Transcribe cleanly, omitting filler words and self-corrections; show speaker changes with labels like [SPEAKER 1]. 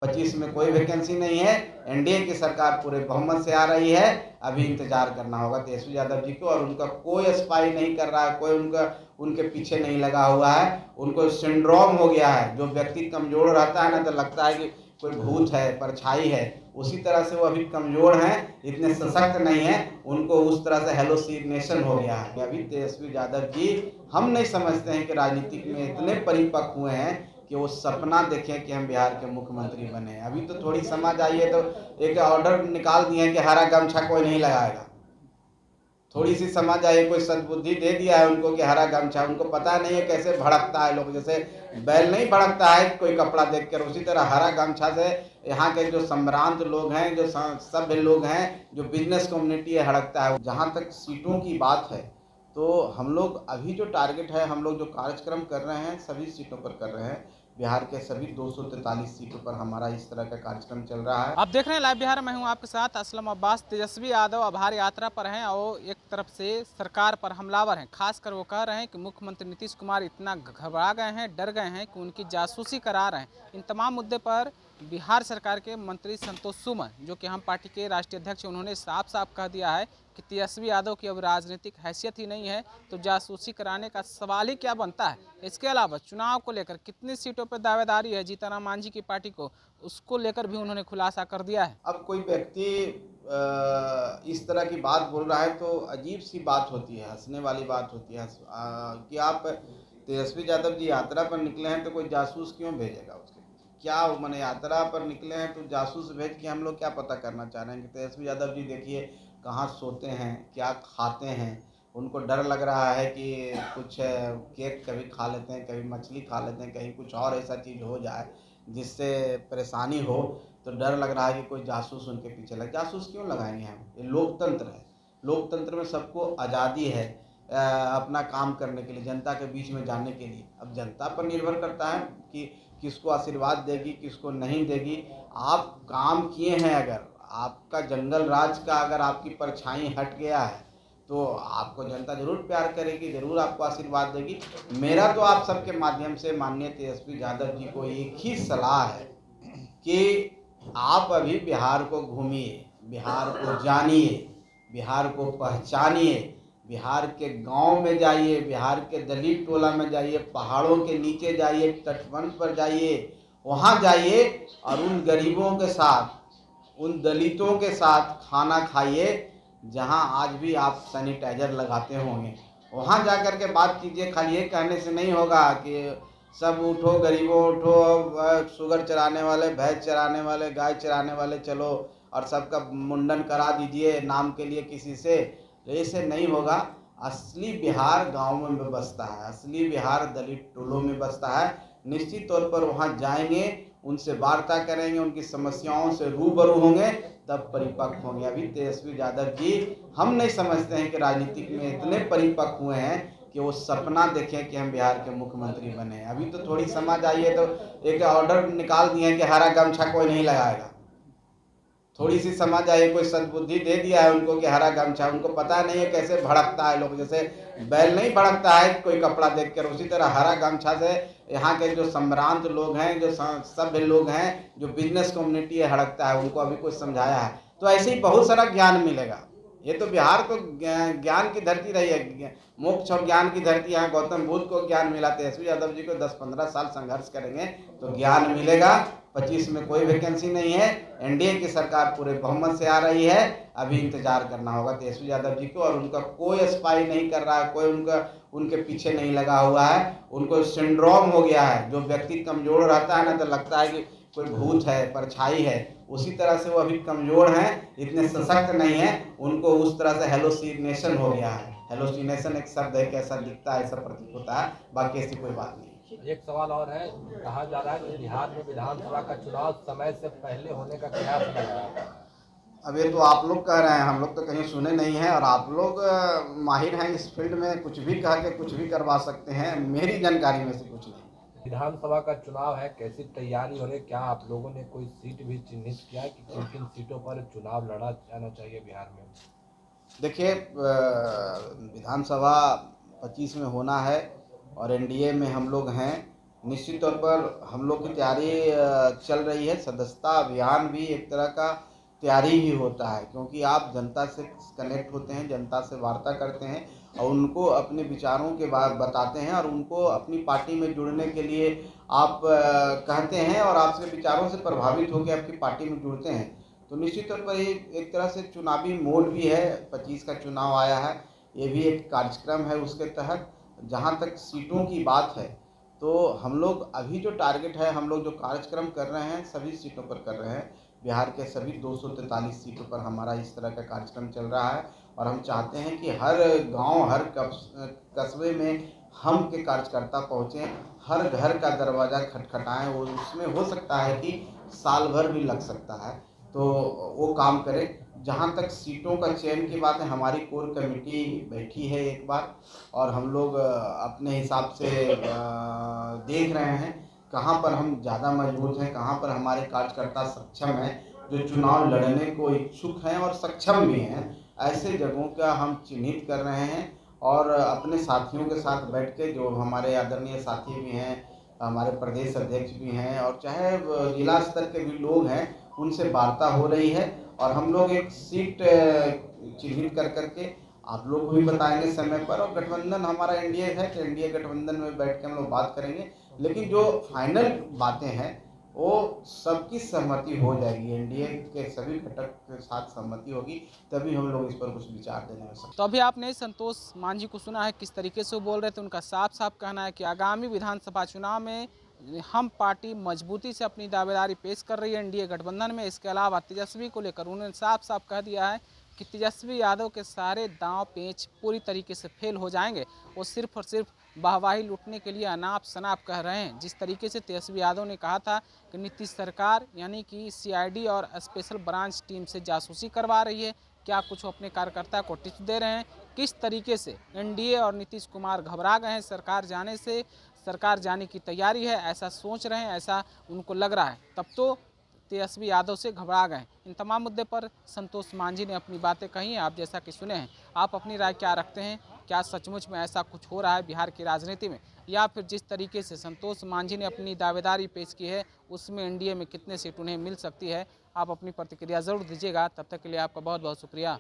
[SPEAKER 1] 25 में कोई वैकेंसी नहीं है। एनडीए की सरकार पूरे बहुमत से आ रही है। अभी इंतजार करना होगा तेजस्वी यादव जी को, और उनका कोई स्पाई नहीं कर रहा है, कोई उनके पीछे नहीं लगा हुआ है। उनको सिंड्रोम हो गया है। जो व्यक्ति कमजोर रहता है ना, तो लगता है कि कोई भूत है, परछाई है। उसी तरह से वो अभी कमजोर हैं, इतने सशक्त नहीं है। उनको उस तरह से हेलोसिनेशन हो गया है। अभी तेजस्वी यादव जी, हम नहीं समझते हैं कि राजनीतिक में इतने परिपक्व हुए हैं कि वो सपना देखें कि हम बिहार के मुख्यमंत्री बने। अभी तो थोड़ी समझ आई है, तो एक ऑर्डर निकाल दिए हैं कि हरा गमछा कोई नहीं लगाएगा। थोड़ी सी समझ आई, कोई सद्बुद्धि दे दिया है उनको कि हरा गमछा। उनको पता नहीं है कैसे भड़कता है लोग, जैसे बैल नहीं भड़कता है कोई कपड़ा देखकर, उसी तरह हरा गमछा से यहाँ के जो संभ्रांत लोग हैं, जो सभ्य लोग हैं, जो बिजनेस कम्युनिटी है, हड़कता है। जहाँ तक सीटों की बात है, तो हम लोग अभी जो टारगेट है, हम लोग जो कार्यक्रम कर रहे हैं, सभी सीटों पर कर रहे हैं। बिहार के सभी 243 सीटों पर हमारा इस तरह का कार्यक्रम चल रहा है।
[SPEAKER 2] आप देख रहे हैं लाइव बिहार, मैं हूं आपके साथ असलम अब्बास। तेजस्वी यादव आभार यात्रा पर हैं और एक तरफ से सरकार पर हमलावर हैं। खासकर वो कह रहे हैं कि मुख्यमंत्री नीतीश कुमार इतना घबरा गए हैं, डर गए हैं कि उनकी जासूसी करा रहे हैं। इन तमाम मुद्दे पर बिहार सरकार के मंत्री संतोष सुमन, जो कि हम पार्टी के राष्ट्रीय अध्यक्ष, उन्होंने साफ साफ कह दिया है कि तेजस्वी यादव की अब राजनीतिक हैसियत ही नहीं है, तो जासूसी कराने का सवाल ही क्या बनता है। इसके अलावा चुनाव को लेकर कितनी सीटों पर दावेदारी है जीतन मांझी की पार्टी को, उसको लेकर भी उन्होंने खुलासा कर दिया है।
[SPEAKER 1] अब कोई व्यक्ति इस तरह की बात बोल रहा है, तो अजीब सी बात होती है, हंसने वाली बात होती है कि आप तेजस्वी यादव जी यात्रा पर निकले हैं तो कोई जासूस क्यों भेजेगा उसके क्या मैंने यात्रा पर निकले हैं तो जासूस भेज के हम लोग क्या पता करना चाह रहे हैं कि तेजस्वी यादव जी देखिए कहाँ सोते हैं, क्या खाते हैं। उनको डर लग रहा है कि कुछ केक कभी खा लेते हैं, कभी मछली खा लेते हैं, कहीं कुछ और ऐसा चीज़ हो जाए जिससे परेशानी हो, तो डर लग रहा है कि कोई जासूस उनके पीछे लगे। जासूस क्यों लगाएंगे हम? ये लोकतंत्र है। लोकतंत्र में सबको आज़ादी है अपना काम करने के लिए, जनता के बीच में जाने के लिए। अब जनता पर निर्भर करता है कि किसको आशीर्वाद देगी, किसको नहीं देगी। आप काम किए हैं, अगर आपका जंगल राज का अगर आपकी परछाई हट गया है, तो आपको जनता जरूर प्यार करेगी, जरूर आपको आशीर्वाद देगी। मेरा तो आप सबके माध्यम से माननीय तेजस्वी यादव जी को एक ही सलाह है कि आप अभी बिहार को घूमिए, बिहार को जानिए, बिहार को पहचानिए। बिहार के गांव में जाइए, बिहार के दलित टोला में जाइए, पहाड़ों के नीचे जाइए, तटबंध पर जाइए, वहाँ जाइए और उन गरीबों के साथ, उन दलितों के साथ खाना खाइए जहाँ आज भी आप सैनिटाइजर लगाते होंगे। वहाँ जा कर के बात कीजिए। खाली ये कहने से नहीं होगा कि सब उठो गरीबों उठो, शुगर चराने वाले, भैंस चराने वाले, गाय चराने वाले चलो और सबका मुंडन करा दीजिए नाम के लिए किसी से। तो ऐसे नहीं होगा। असली बिहार गाँव में बसता है, असली बिहार दलित टोलों में बसता है। निश्चित तौर पर वहाँ जाएंगे, उनसे वार्ता करेंगे, उनकी समस्याओं से रूबरू होंगे, तब परिपक्व होंगे। अभी तेजस्वी यादव जी, हम नहीं समझते हैं कि राजनीतिक में इतने परिपक्व हुए हैं कि वो सपना देखें कि हम बिहार के मुख्यमंत्री बने। अभी तो थोड़ी समझ आई है, तो एक ऑर्डर निकाल दिए हैं कि हरा गमछा कोई नहीं लगाएगा। थोड़ी सी समझ आई, कोई सद्बुद्धि दे दिया है उनको कि हरा गमछा। उनको पता नहीं है कैसे भड़कता है लोग, जैसे बैल नहीं भड़कता है कोई कपड़ा देखकर, उसी तरह हरा गमछा से यहाँ के जो संभ्रांत लोग हैं, जो सभ्य लोग हैं, जो बिजनेस कम्युनिटी है, हड़कता है। उनको अभी कुछ समझाया है तो ऐसे ही बहुत सारा ज्ञान मिलेगा। ये तो बिहार तो ज्ञान की धरती रही है, मोक्ष और ज्ञान की धरती। यहाँ गौतम बुद्ध को ज्ञान मिला, तेजस्वी यादव जी को 10-15 साल संघर्ष करेंगे तो ज्ञान मिलेगा। 25 में कोई वैकेंसी नहीं है। एनडीए की सरकार पूरे बहुमत से आ रही है। अभी इंतजार करना होगा तेजस्वी यादव जी को, और उनका कोई स्पाई नहीं कर रहा है, कोई उनके पीछे नहीं लगा हुआ है। उनको सिंड्रोम हो गया है। जो व्यक्ति कमजोर रहता है ना, तो लगता है कि कोई भूत है, परछाई है। उसी तरह से वो अभी कमजोर हैं, इतने सशक्त नहीं है। उनको उस तरह से हेलोसिनेशन हो गया है। हेलोसिनेशन एक शब्द है, कैसा दिखता है, ऐसा प्रतीत होता है, बाकी ऐसी कोई बात नहीं।
[SPEAKER 3] एक सवाल और है, कहा जा रहा है कि बिहार में विधानसभा का चुनाव समय से पहले होने का कयास लग रहा है।
[SPEAKER 1] अब ये तो आप लोग कह रहे हैं, हम लोग तो कहीं सुने नहीं हैं, और आप लोग माहिर हैं इस फील्ड में, कुछ भी कह के कुछ भी करवा सकते हैं। मेरी जानकारी में से कुछ नहीं।
[SPEAKER 3] विधानसभा का चुनाव है, कैसी तैयारी हो रही है? क्या आप लोगों ने कोई सीट भी चिन्हित किया है कि किन किन सीटों पर चुनाव लड़ा जाना चाहिए बिहार में?
[SPEAKER 1] देखिए, विधानसभा 25 में होना है और एनडीए में हम लोग हैं। निश्चित तौर पर हम लोग की तैयारी चल रही है। सदस्यता अभियान भी एक तरह का तैयारी ही होता है, क्योंकि आप जनता से कनेक्ट होते हैं, जनता से वार्ता करते हैं और उनको अपने विचारों के बारे बताते हैं और उनको अपनी पार्टी में जुड़ने के लिए आप कहते हैं और आपके विचारों से प्रभावित होकर आपकी पार्टी में जुड़ते हैं। तो निश्चित तौर पर ये एक तरह से चुनावी मोड भी है। 25 का चुनाव आया है, ये भी एक कार्यक्रम है। उसके तहत जहाँ तक सीटों की बात है, तो हम लोग अभी जो टारगेट है, हम लोग जो कार्यक्रम कर रहे हैं सभी सीटों पर कर रहे हैं। बिहार के सभी 243 सीटों पर हमारा इस तरह का कार्यक्रम चल रहा है और हम चाहते हैं कि हर गांव, हर कस्बे में हम के कार्यकर्ता पहुँचें, हर घर का दरवाज़ा खटखटाएं। वो उसमें हो सकता है कि साल भर भी लग सकता है, तो वो काम करें। जहाँ तक सीटों का चयन की बात है, हमारी कोर कमेटी बैठी है एक बार और हम लोग अपने हिसाब से देख रहे हैं कहाँ पर हम ज़्यादा मजबूत हैं, कहाँ पर हमारे कार्यकर्ता सक्षम हैं, जो चुनाव लड़ने को इच्छुक हैं और सक्षम भी हैं। ऐसे जगहों का हम चिन्हित कर रहे हैं और अपने साथियों के साथ बैठ के, जो हमारे आदरणीय साथी भी हैं, हमारे प्रदेश अध्यक्ष भी हैं और चाहे जिला स्तर के भी लोग हैं, उनसे वार्ता हो रही है और हम लोग एक सीट चिन्हित कर करके आप लोग को भी बताएंगे समय पर। और गठबंधन हमारा एनडीए है, तो एनडीए गठबंधन में बैठ के हम लोग बात करेंगे, लेकिन जो फाइनल बातें हैं वो सबकी सहमति हो जाएगी। एनडीए के सभी घटक के साथ सहमति होगी, तभी हम लोग इस पर कुछ विचार देने में सकते।
[SPEAKER 2] तो अभी आपने संतोष मांझी को सुना है किस तरीके से वो बोल रहे थे। उनका साफ साफ कहना है कि आगामी विधानसभा चुनाव में हम पार्टी मजबूती से अपनी दावेदारी पेश कर रही है एनडीए गठबंधन में। इसके अलावा तेजस्वी को लेकर उन्होंने साफ साफ कह दिया है कि तेजस्वी यादव के सारे दांव पेच पूरी तरीके से फेल हो जाएंगे। वो सिर्फ और सिर्फ वाहवाही लूटने के लिए अनाप शनाप कह रहे हैं। जिस तरीके से तेजस्वी यादव ने कहा था कि नीतीश सरकार यानी कि सीआईडी और स्पेशल ब्रांच टीम से जासूसी करवा रही है, क्या कुछ अपने कार्यकर्ता को टिप्स दे रहे हैं। किस तरीके से एनडीए और नीतीश कुमार घबरा गए हैं सरकार जाने से, सरकार जाने की तैयारी है ऐसा सोच रहे हैं, ऐसा उनको लग रहा है। तब तो तेजस्वी यादव से घबरा गए। इन तमाम मुद्दे पर संतोष मांझी ने अपनी बातें कही हैं, आप जैसा कि सुने हैं। आप अपनी राय क्या रखते हैं? क्या सचमुच में ऐसा कुछ हो रहा है बिहार की राजनीति में, या फिर जिस तरीके से संतोष मांझी ने अपनी दावेदारी पेश की है उसमें एनडीए में कितने सीट उन्हें मिल सकती है? आप अपनी प्रतिक्रिया ज़रूर दीजिएगा। तब तक के लिए आपका बहुत बहुत शुक्रिया।